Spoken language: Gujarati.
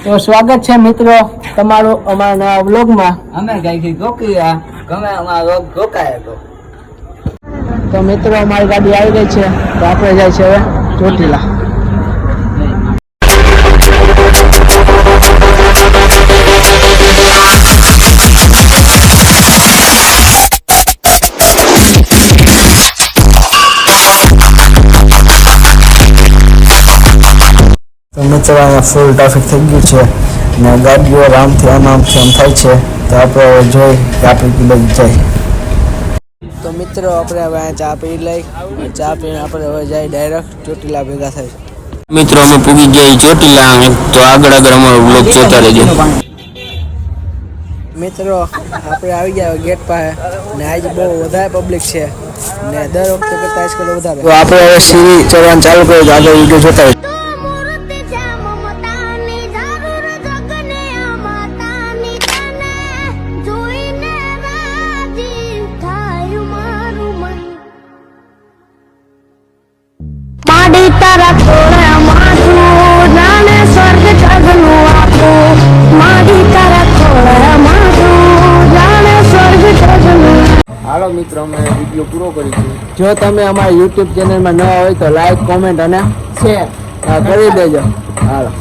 તો સ્વાગત છે મિત્રો તમારું અમારા નવા વ્લોગમાં. અમે ગઈ ગોકિયા ગમે અમારો વ્લોગ ગોકાય તો મિત્રો અમારી ગાડી આવી ગઈ છે તો આપણે જાય છે હવે ચોટીલા. તો મિત્રો અહીંયા ફૂલ ટ્રાફિક થઈ ગયું છે ને ગાડીઓ આમથી આમ થાય છે તો આપણે જોઈ કે આપણે કિલો જાય. તો મિત્રો આપણે હવે ચા પી લઈ, ચા પીને આપણે હવે જાય ડાયરેક્ટ ચોટીલા ભેગા થાય. મિત્રો અમે પૂગી ગયા ચોટીલા, તો આગળ અમારો બ્લોગ જોતા રહેજો. મિત્રો આપણે આવી ગયા ગેટ પાસે ને આજે બહુ વધારે પબ્લિક છે ને દર વખતે કરતા આજકાલ વધારે. તો આપણે હવે સીડી ચડવાનું ચાલુ કર્યું તો આગળ વિડીયો જોતા રહેજો. માડી તારા ખોળે માથું જાણે સ્વર્ગ જગનું આપું. માડી તારા ખોળે માથું જાણે સ્વર્ગ જગનું. હાલો મિત્રો અમે વિડીયો પૂરો કરીશું. જો તમે અમારા યુટ્યુબ ચેનલમાં ન હોય તો લાઈક, કોમેન્ટ અને શેર કરી દેજો. હાલો.